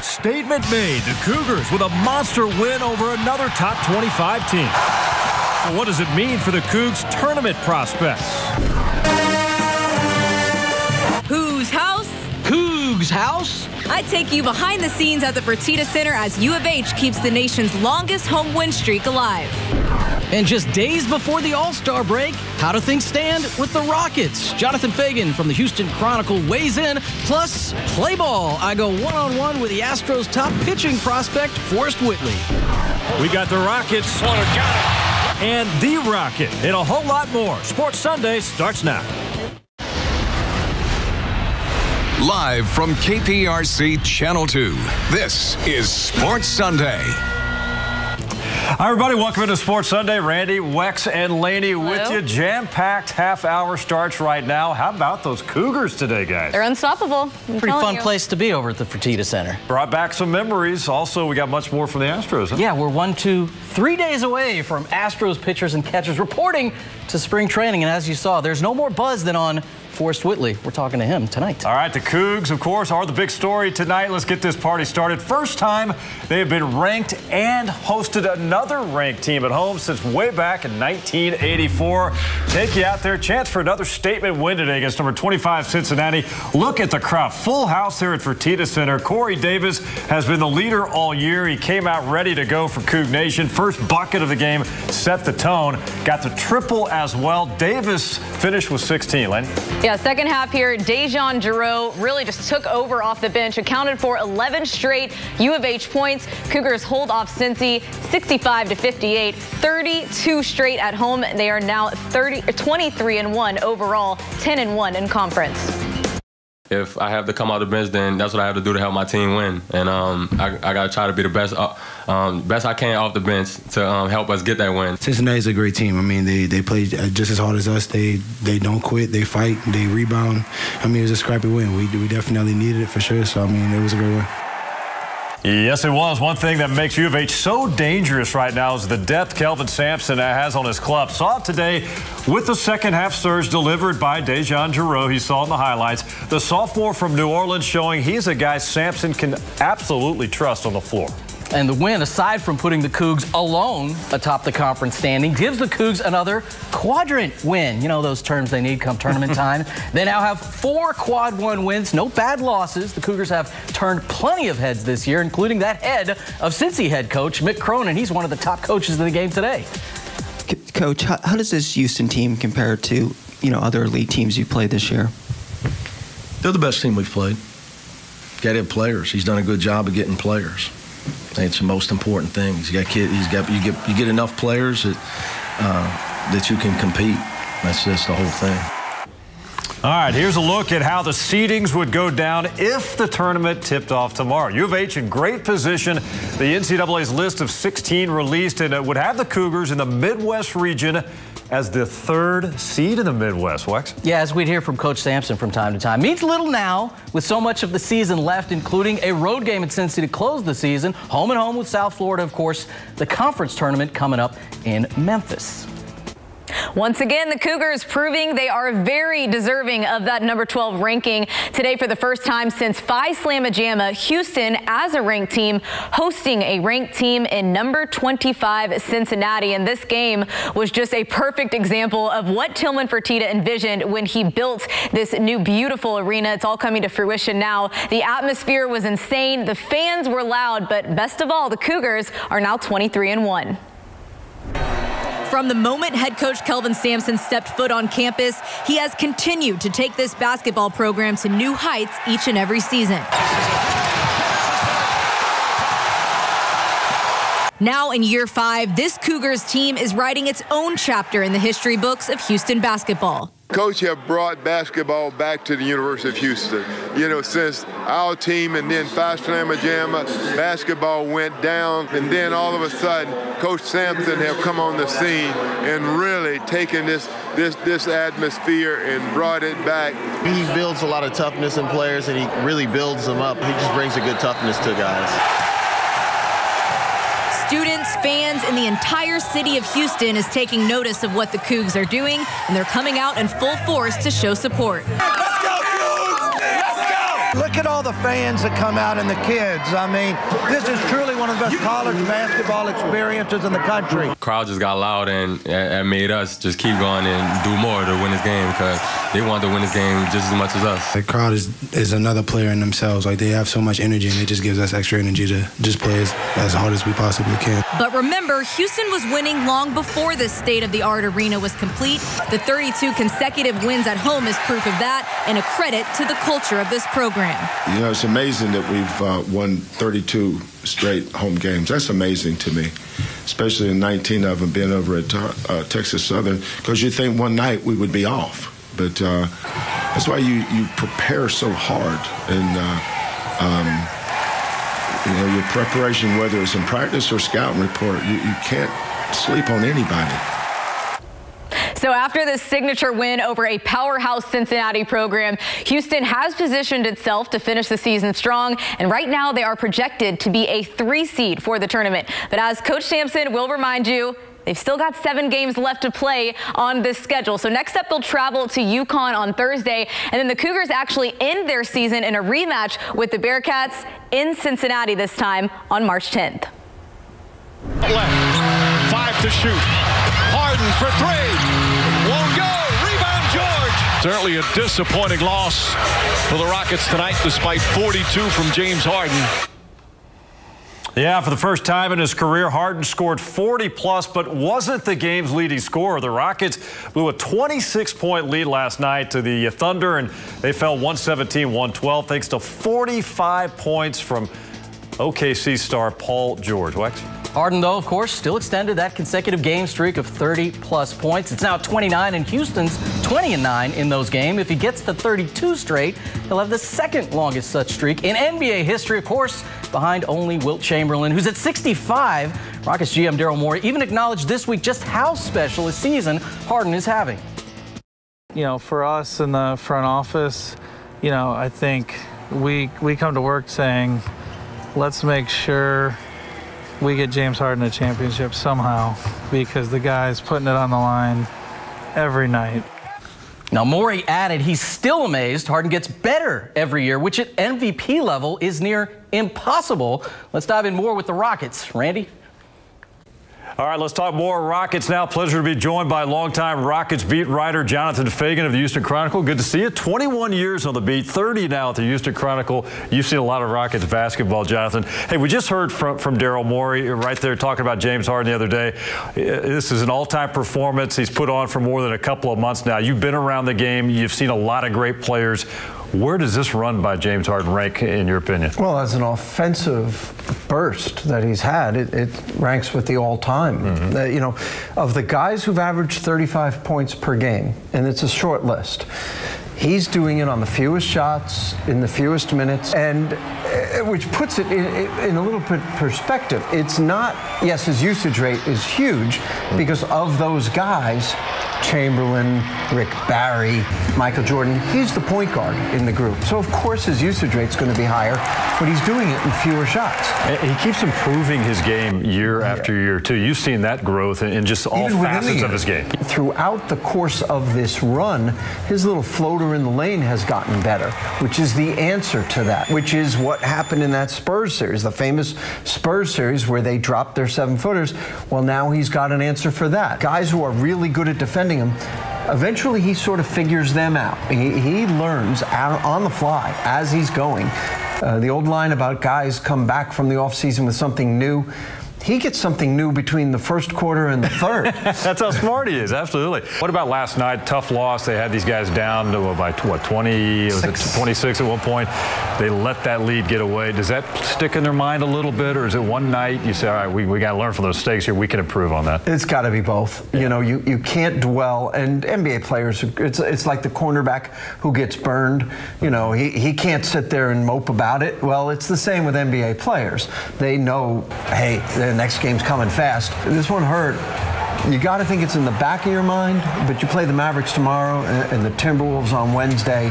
Statement made. The Cougars with a monster win over another top 25 team. Well, what does it mean for the Cougs' tournament prospects? Whose house? Cougs' house? I take you behind the scenes at the Fertitta Center as U of H keeps the nation's longest home win streak alive. And just days before the All-Star break, how do things stand with the Rockets? Jonathan Fagan from the Houston Chronicle weighs in, plus play ball. I go one-on-one with the Astros' top pitching prospect, Forrest Whitley. We got the Rockets and the Rocket and a whole lot more. Sports Sunday starts now. Live from KPRC Channel 2, this is Sports Sunday. Hi, everybody. Welcome to Sports Sunday. Randy, Wex, and Laney with Hello. you. Jam-packed half hour starts right now. How about those Cougars today, guys? They're unstoppable. Pretty fun place to be over at the Fertitta Center. Brought back some memories. Also, we got much more from the Astros. Huh? Yeah, we're 1, 2, 3 days away from Astros pitchers and catchers reporting to spring training. And as you saw, there's no more buzz than on Forrest Whitley. We're talking to him tonight. All right, the Cougs, of course, are the big story tonight. Let's get this party started. First time they have been ranked and hosted another ranked team at home since way back in 1984. Take you out there. Chance for another statement win today against number 25 Cincinnati. Look at the crowd. Full house here at Fertitta Center. Corey Davis has been the leader all year. He came out ready to go for Coug Nation. First bucket of the game set the tone. Got the triple as well. Davis finished with 16. Lenny? Yeah, second half here, Dejan Giroux really just took over off the bench, accounted for 11 straight U of H points. Cougars hold off Cincy 65-58, 32 straight at home. They are now 23-1 overall, 10-1 in conference. If I have to come out the bench, then that's what I have to do to help my team win. And I got to try to be the best I can off the bench to help us get that win. Cincinnati's a great team. I mean, they play just as hard as us. They don't quit. They fight. They rebound. I mean, it was a scrappy win. We definitely needed it for sure. So, I mean, it was a great win. Yes, it was. One thing that makes U of H so dangerous right now is the depth Kelvin Sampson has on his club. Saw it today with the second half surge delivered by Dejan Giroux. He saw in the highlights. The sophomore from New Orleans showing he's a guy Sampson can absolutely trust on the floor. And the win, aside from putting the Cougs alone atop the conference standing, gives the Cougs another quadrant win. You know those terms they need come tournament time. They now have 4 quad 1 wins, no bad losses. The Cougars have turned plenty of heads this year, including that head of Cincy head coach, Mick Cronin. He's one of the top coaches in the game today. Coach, how does this Houston team compare to, other elite teams you played this year? They're the best team we've played. Got to have players. He's done a good job of getting players. I think it's the most important thing. You get enough players that you can compete. That's just the whole thing. All right, here's a look at how the seedings would go down if the tournament tipped off tomorrow. U of H in great position. The NCAA's list of 16 released, and it would have the Cougars in the Midwest region as the 3rd seed in the Midwest. Wex? Yeah, as we'd hear from Coach Sampson from time to time. Means little now with so much of the season left, including a road game at Cincy to close the season. Home and home with South Florida, of course, the conference tournament coming up in Memphis. Once again, the Cougars proving they are very deserving of that number 12 ranking. Today, for the first time since Phi Slamma Jamma, Houston as a ranked team hosting a ranked team in number 25 Cincinnati. And this game was just a perfect example of what Tillman Fertitta envisioned when he built this new beautiful arena. It's all coming to fruition now. The atmosphere was insane. The fans were loud, but best of all, the Cougars are now 23-1. From the moment head coach Kelvin Sampson stepped foot on campus, he has continued to take this basketball program to new heights each and every season. Now in year 5, this Cougars team is writing its own chapter in the history books of Houston basketball. Coach have brought basketball back to the University of Houston. Since our team and then Phi Slamma Jamma, basketball went down, and then all of a sudden, Coach Sampson have come on the scene and really taken this atmosphere and brought it back. He builds a lot of toughness in players, and he really builds them up. He just brings a good toughness to guys. Students, fans, and the entire city of Houston is taking notice of what the Cougs are doing, and they're coming out in full force to show support. Let's go, Cougs! Let's go! Look at all all the fans that come out and the kids. I mean, this is truly one of the best college basketball experiences in the country. The crowd just got loud, and it made us just keep going and do more to win this game because they wanted to win this game just as much as us. The crowd is another player in themselves. Like, they have so much energy, and it just gives us extra energy to just play as hard as we possibly can. But remember, Houston was winning long before this state-of-the-art arena was complete. The 32 consecutive wins at home is proof of that, and a credit to the culture of this program. You know, it's amazing that we've won 32 straight home games. That's amazing to me, especially in 19 of them being over at Texas Southern, because you think one night we would be off. But that's why you prepare so hard, and you know, your preparation, whether it's in practice or scouting report, you can't sleep on anybody. So after this signature win over a powerhouse Cincinnati program, Houston has positioned itself to finish the season strong, and right now they are projected to be a 3 seed for the tournament. But as Coach Sampson will remind you, they've still got 7 games left to play on this schedule. So next up, they'll travel to UConn on Thursday, and then the Cougars actually end their season in a rematch with the Bearcats in Cincinnati, this time on March 10th. Left, 5 to shoot. Harden for 3. Won't go. Rebound, George. Certainly a disappointing loss for the Rockets tonight, despite 42 from James Harden. Yeah, for the first time in his career, Harden scored 40-plus, but wasn't the game's leading scorer. The Rockets blew a 26-point lead last night to the Thunder, and they fell 117-112 thanks to 45 points from OKC star Paul George. Wex? Harden, though, of course, still extended that consecutive game streak of 30-plus points. It's now 29, and Houston's 20-9 in those games. If he gets to 32 straight, he'll have the second longest such streak in NBA history, of course, behind only Wilt Chamberlain, who's at 65. Rockets GM Daryl Morey even acknowledged this week just how special a season Harden is having. You know, for us in the front office, you know, I think we come to work saying, let's make sure we get James Harden a championship somehow, because the guy's putting it on the line every night. Now, Morey added he's still amazed Harden gets better every year, which at MVP level is near impossible. Let's dive in more with the Rockets. Randy? All right, let's talk more Rockets now. Pleasure to be joined by longtime Rockets beat writer Jonathan Fagan of the Houston Chronicle. Good to see you. 21 years on the beat, 30 now at the Houston Chronicle. You've seen a lot of Rockets basketball, Jonathan. Hey, we just heard from Daryl Morey right there talking about James Harden the other day. This is an all-time performance he's put on for more than a couple of months now. You've been around the game. You've seen a lot of great players. Where does this run by James Harden rank, in your opinion? Well, as an offensive burst that he's had, it ranks with the all-time. Mm-hmm. You know, of the guys who've averaged 35 points per game, and it's a short list, he's doing it on the fewest shots, in the fewest minutes, and which puts it in a little bit perspective. It's not, yes, his usage rate is huge because of those guys, Chamberlain, Rick Barry, Michael Jordan, he's the point guard in the group. So, of course, his usage rate's going to be higher, but he's doing it in fewer shots. He keeps improving his game year after year, too. You've seen that growth in just all facets of his game. Throughout the course of this run, his little floater in the lane has gotten better, which is the answer to that, which is what happened in that Spurs series, the famous Spurs series where they dropped their 7-footers. Well, now he's got an answer for that. Guys who are really good at defending him, eventually he sort of figures them out. He learns on the fly as he's going. The old line about guys come back from the offseason with something new. He gets something new between the first quarter and the third. That's how smart he is, absolutely. What about last night? Tough loss. They had these guys down to, by what, 20? Was it 26 at one point? They let that lead get away. Does that stick in their mind a little bit, or is it one night you say, all right, we got to learn from those mistakes here, we can improve on that? It's got to be both. Yeah. You know, you can't dwell, and NBA players, it's like the cornerback who gets burned. You know, he can't sit there and mope about it. Well, it's the same with NBA players. They know, hey, the next game's coming fast. This one hurt. You got to think it's in the back of your mind, but you play the Mavericks tomorrow and the Timberwolves on Wednesday,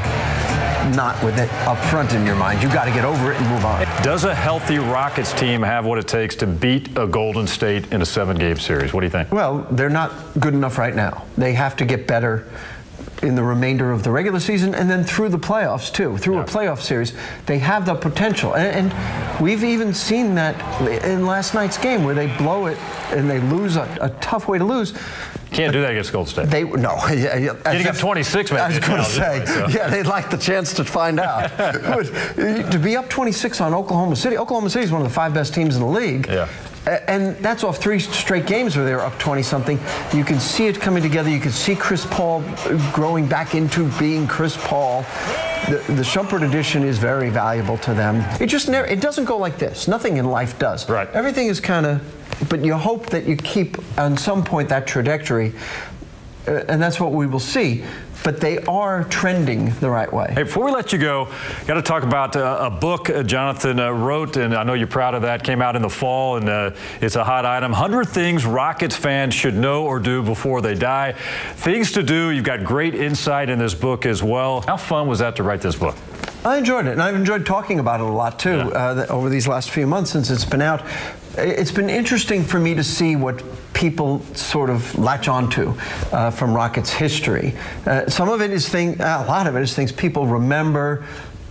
not with it up front in your mind. You got to get over it and move on. Does a healthy Rockets team have what it takes to beat a Golden State in a 7-game series? What do you think? Well, they're not good enough right now. They have to get better in the remainder of the regular season and then through the playoffs too, through a playoff series. They have the potential. And we've even seen that in last night's game where they blow it and they lose a tough way to lose. Can't do that against Golden State. No. Getting up 26, maybe. I was going to say, yeah, they'd like the chance to find out. To be up 26 on Oklahoma City is one of the 5 best teams in the league. Yeah. And that's off 3 straight games where they were up 20-something. You can see it coming together. You can see Chris Paul growing back into being Chris Paul. The Shumpert edition is very valuable to them. It doesn't go like this. Nothing in life does. Right. Everything is kind of, but you hope that you keep on some point that trajectory, and that's what we will see. But they are trending the right way. Hey, before we let you go, got to talk about a book Jonathan wrote, and I know you're proud of that. Came out in the fall, and it's a hot item. 100 Things Rockets Fans Should Know or Do Before They Die. Things to do. You've got great insight in this book as well. How fun was that to write this book? I enjoyed it, and I've enjoyed talking about it a lot, too, over these last few months since it's been out. It's been interesting for me to see what people sort of latch onto from Rockets history. Some of it is a lot of it is things people remember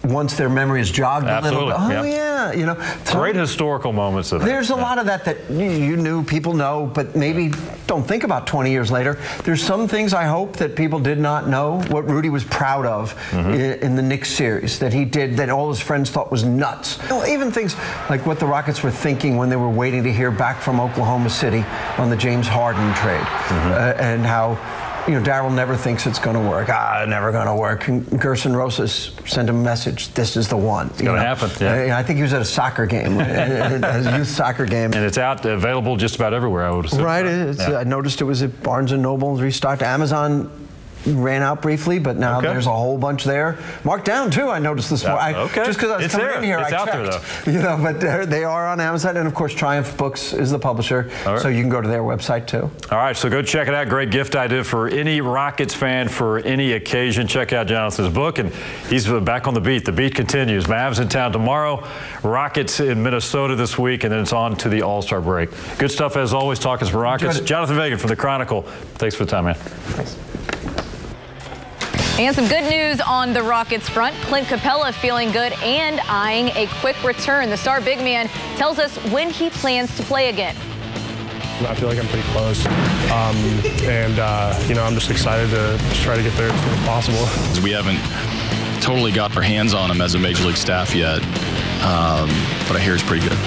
once their memory is jogged a little bit. Oh, yeah, you know. Great historical moments of it. There's a lot of that you knew, people know, but maybe don't think about 20 years later. There's some things I hope that people did not know, what Rudy was proud of in the Knicks series, that he did, that all his friends thought was nuts. You know, even things like what the Rockets were thinking when they were waiting to hear back from Oklahoma City on the James Harden trade, and how, you know, Darryl never thinks it's going to work. Never going to work. And Gerson Rosas sent him a message. This is the one. It's going to happen. Yeah. I think he was at a soccer game, a youth soccer game. And it's out, available just about everywhere, I would assume. Right. I noticed it was at Barnes & Noble, restocked. Amazon ran out briefly, but now there's a whole bunch there. Marked down too, I noticed this morning. Just because I was coming in here, I checked. Out there, though. You know, but they are on Amazon, and of course Triumph Books is the publisher, so you can go to their website too. All right, so go check it out. Great gift idea for any Rockets fan for any occasion. Check out Jonathan's book, and he's back on the beat. The beat continues. Mavs in town tomorrow, Rockets in Minnesota this week, and then it's on to the All-Star break. Good stuff as always. Talking some Rockets. Jonathan Vagan from the Chronicle. Thanks for the time, man. Thanks. And some good news on the Rockets front. Clint Capella feeling good and eyeing a quick return. The star big man tells us when he plans to play again. I feel like I'm pretty close, you know, I'm just excited to just try to get there as soon as possible. We haven't totally got our hands on him as a Major League staff yet, but I hear he's pretty good.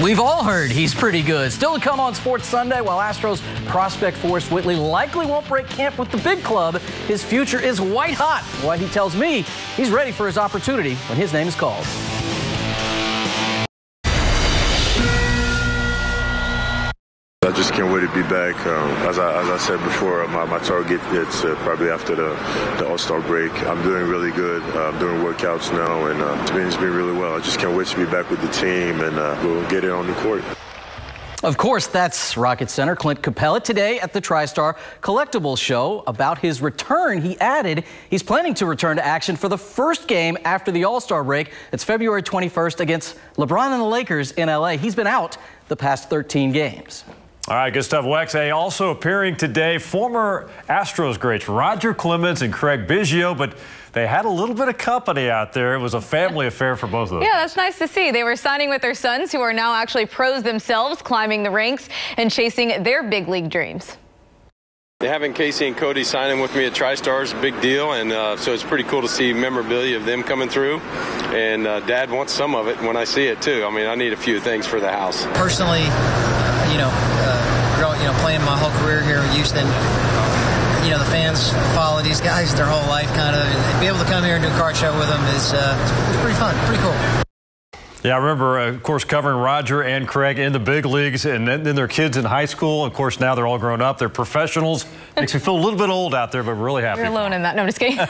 We've all heard he's pretty good. Still to come on Sports Sunday, while Astros prospect Forrest Whitley likely won't break camp with the big club, his future is white hot. Why he tells me he's ready for his opportunity when his name is called. I just can't wait to be back. As I said before, my target is probably after the All-Star break. I'm doing really good. I'm doing workouts now, and it's been really well. I just can't wait to be back with the team, and we'll get it on the court. Of course, that's Rocket Center Clint Capella today at the TriStar Collectibles Show. About his return, he added he's planning to return to action for the first game after the All-Star break. It's February 21st against LeBron and the Lakers in L.A. He's been out the past 13 games. All right, good stuff, Wex. Hey, also appearing today, former Astros greats Roger Clemens and Craig Biggio, but they had a little bit of company out there. It was a family affair for both of them. Yeah, that's nice to see. They were signing with their sons, who are now actually pros themselves, climbing the ranks and chasing their big league dreams. Having Casey and Cody signing with me at TriStar is a big deal, and so it's pretty cool to see memorabilia of them coming through. And Dad wants some of it when I see it, too. I mean, I need a few things for the house. Personally, playing my whole career here in Houston, the fans follow these guys their whole life, kind of, and be able to come here and do a card show with them is pretty fun, pretty cool. Yeah, I remember, of course, covering Roger and Craig in the big leagues, and then their kids in high school. Of course, now they're all grown up. They're professionals. Makes me feel a little bit old out there, but really happy. You're alone in that. No, I'm just kidding.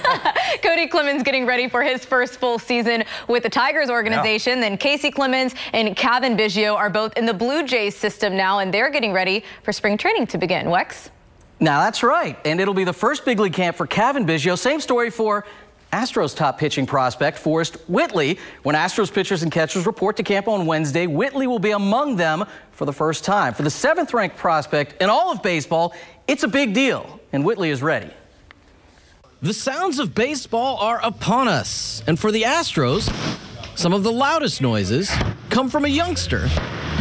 Cody Clemens getting ready for his first full season with the Tigers organization. Then Casey Clemens and Cavan Biggio are both in the Blue Jays system now, and they're getting ready for spring training to begin. Wex? Now, that's right. And it'll be the first big league camp for Cavan Biggio. Same story for Astros top pitching prospect Forrest Whitley. When Astros pitchers and catchers report to camp on Wednesday, Whitley will be among them for the first time. For the 7th-ranked prospect in all of baseball, it's a big deal, and Whitley is ready. The sounds of baseball are upon us. And for the Astros, some of the loudest noises come from a youngster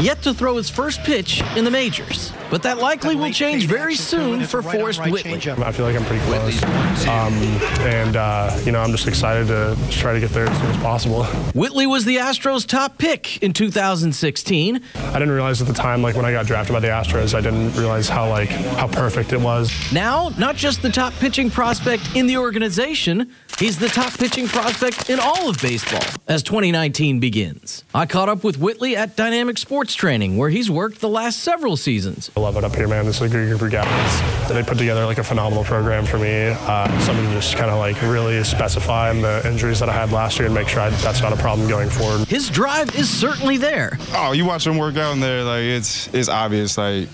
yet to throw his first pitch in the majors. But that likely will change very soon for Forrest Whitley. I feel like I'm pretty close. I'm just excited to try to get there as soon as possible. Whitley was the Astros' top pick in 2016. I didn't realize at the time, when I got drafted by the Astros, I didn't realize how perfect it was. Now, not just the top pitching prospect in the organization, he's the top pitching prospect in all of baseball as 2019 begins. I caught up with Whitley at Dynamic Sports Training, where he's worked the last several seasons. I love it up here, man. This is a great group of guys. They put together a phenomenal program for me. Something to just kind of really specify the injuries that I had last year and make sure that's not a problem going forward. His drive is certainly there. Oh, you watch him work out in there, it's obvious, hey,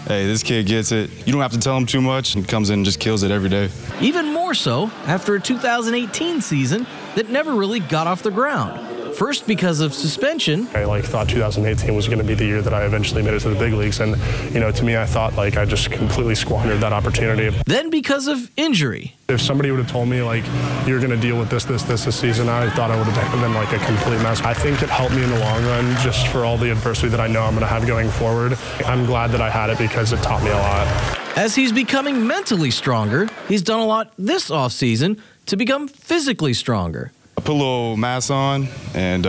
this kid gets it. You don't have to tell him too much. He comes in and just kills it every day. Even more so after a 2018 season that never really got off the ground. First, because of suspension. I thought 2018 was going to be the year that I eventually made it to the big leagues. And, to me, I thought I just completely squandered that opportunity. Then because of injury. If somebody would have told me, you're going to deal with this season, I thought I would have been a complete mess. I think it helped me in the long run just for all the adversity that I know I'm going to have going forward. I'm glad that I had it because it taught me a lot. As he's becoming mentally stronger, he's done a lot this offseason to become physically stronger. I put a little mass on and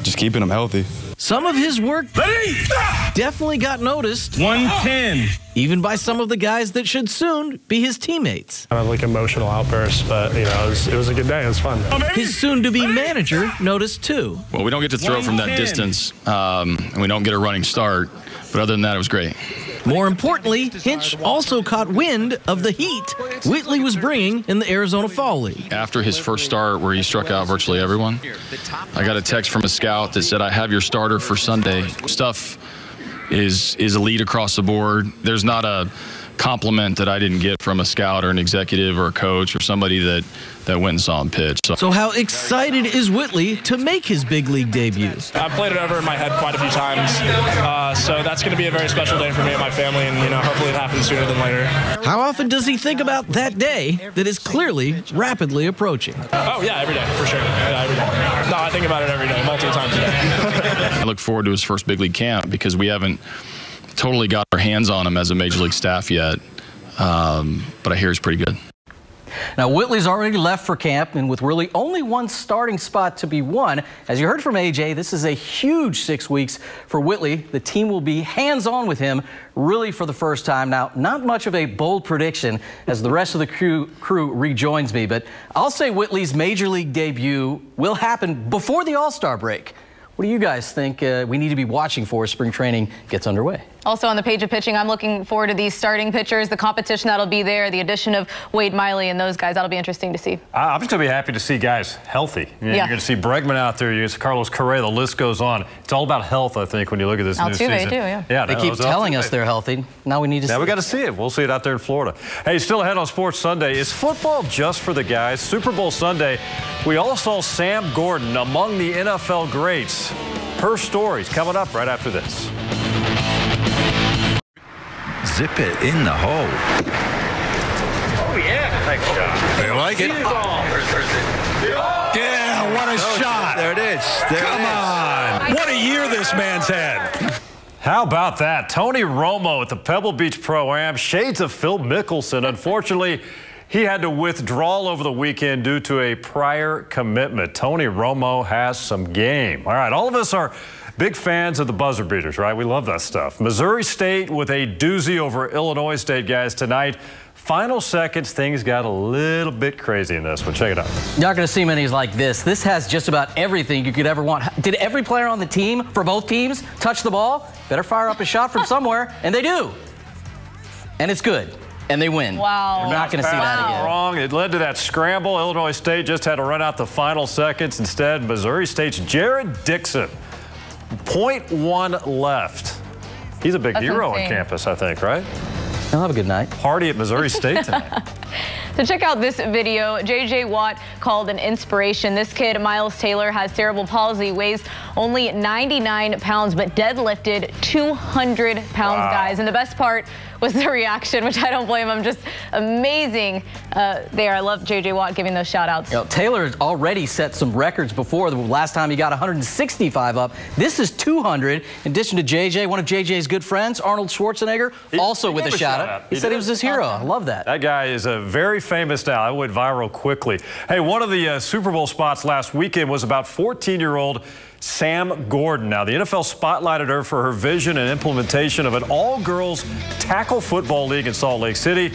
just keeping him healthy. Some of his work definitely got noticed. 110. Even by some of the guys that should soon be his teammates. I had emotional outbursts, but it was a good day. It was fun. His soon-to-be manager noticed too. Well, we don't get to throw from that distance, and we don't get a running start. But other than that, it was great. More importantly, Hinch also caught wind of the heat Whitley was bringing in the Arizona Fall League. After his first start, where he struck out virtually everyone, I got a text from a scout that said, I have your starter for Sunday. Stuff is elite across the board. There's not a compliment that I didn't get from a scout or an executive or a coach or somebody that went and saw him pitch. So how excited is Whitley to make his big league debut? I've played it over in my head quite a few times, so that's going to be a very special day for me and my family, and hopefully it happens sooner than later. How often does he think about that day that is clearly rapidly approaching? Oh yeah, every day, for sure. Yeah, every day. No, I think about it every day, multiple times a day. I look forward to his first big league camp because we haven't totally got our hands on him as a major league staff yet, but I hear he's pretty good. Now, Whitley's already left for camp, and with really only one starting spot to be won, as you heard from AJ, this is a huge 6 weeks for Whitley. The team will be hands-on with him really for the first time. Now, not much of a bold prediction as the rest of the crew rejoins me, but I'll say Whitley's major league debut will happen before the All-Star break. What do you guys think we need to be watching for as spring training gets underway? Also on the page of pitching, I'm looking forward to these starting pitchers, the competition that'll be there, the addition of Wade Miley and those guys. That'll be interesting to see. I'm just going to be happy to see guys healthy. You're going to see Bregman out there. You see Carlos Correa. The list goes on. It's all about health, I think, when you look at this new season. Altuve, too, yeah. They keep telling us they're healthy. Now we need to see it. Now we got to see it. We'll see it out there in Florida. Hey, still ahead on Sports Sunday. Is football just for the guys? Super Bowl Sunday, we all saw Sam Gordon among the NFL greats. Her story's coming up right after this. Zip it in the hole. Oh, yeah. Thanks, John. You like it? Yeah, what a shot. There it is. Come on. What a year this man's had. How about that? Tony Romo at the Pebble Beach Pro-Am. Shades of Phil Mickelson. Unfortunately, he had to withdraw over the weekend due to a prior commitment. Tony Romo has some game. All right, all of us are big fans of the buzzer beaters, right? We love that stuff. Missouri State with a doozy over Illinois State, guys, tonight. Final seconds, things got a little bit crazy in this one. Check it out. You're not going to see many like this. This has just about everything you could ever want. Did every player on the team, for both teams, touch the ball? Better fire up a shot from somewhere, and they do. And it's good. And they win. Wow. You're not going to see that again. Wrong. It led to that scramble. Illinois State just had to run out the final seconds. Instead, Missouri State's Jared Dixon. 0.1 left. He's a big hero on campus, I think, right? He'll have a good night. Party at Missouri State tonight. So check out this video. J.J. Watt called an inspiration. This kid, Miles Taylor, has cerebral palsy, weighs only 99 pounds, but deadlifted 200 pounds, guys. And the best part was the reaction, which I don't blame him. Just amazing there. I love J.J. Watt giving those shout-outs. You know, Taylor has already set some records before. The last time he got 165 up. This is 200. In addition to J.J., one of J.J.'s good friends, Arnold Schwarzenegger, also with a shout-out. He said he was his hero. I love that. That guy is very famous now. That went viral quickly. Hey, one of the Super Bowl spots last weekend was about 14-year-old Sam Gordon. Now, the NFL spotlighted her for her vision and implementation of an all-girls tackle football league in Salt Lake City.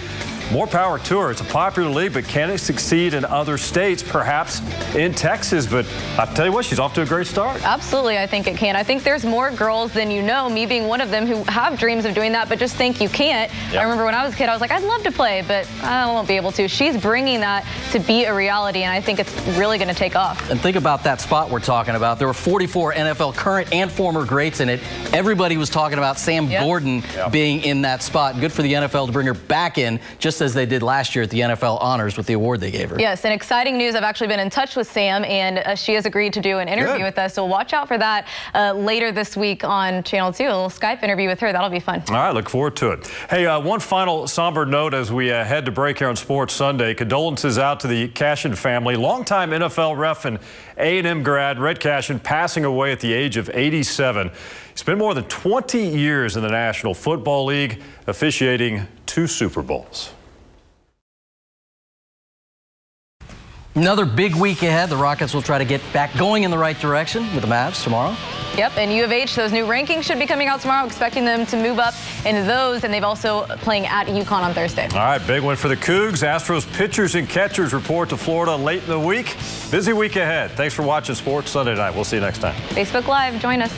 More power to her. It's a popular league, but can it succeed in other states, perhaps in Texas? But I'll tell you what, she's off to a great start. Absolutely, I think it can. I think there's more girls than you know, me being one of them, who have dreams of doing that, but just think you can't. Yep. I remember when I was a kid, I was like, I'd love to play, but I won't be able to. She's bringing that to be a reality, and I think it's really going to take off. And think about that spot we're talking about. There were 44 NFL current and former greats in it. Everybody was talking about Sam Gordon being in that spot. Good for the NFL to bring her back in, just as they did last year at the NFL Honors with the award they gave her. Yes, and exciting news. I've actually been in touch with Sam, and she has agreed to do an interview with us. So watch out for that later this week on Channel 2. A little Skype interview with her. That'll be fun. All right, look forward to it. Hey, one final somber note as we head to break here on Sports Sunday. Condolences out to the Cashin family. Longtime NFL ref and A&M grad Red Cashin passing away at the age of 87. He spent more than 20 years in the National Football League, officiating 2 Super Bowls. Another big week ahead. The Rockets will try to get back going in the right direction with the Mavs tomorrow. Yep, and U of H, those new rankings should be coming out tomorrow, expecting them to move up into those, and they've also playing at UConn on Thursday. All right, big win for the Cougs. Astros pitchers and catchers report to Florida late in the week. Busy week ahead. Thanks for watching Sports Sunday Night. We'll see you next time. Facebook Live, join us.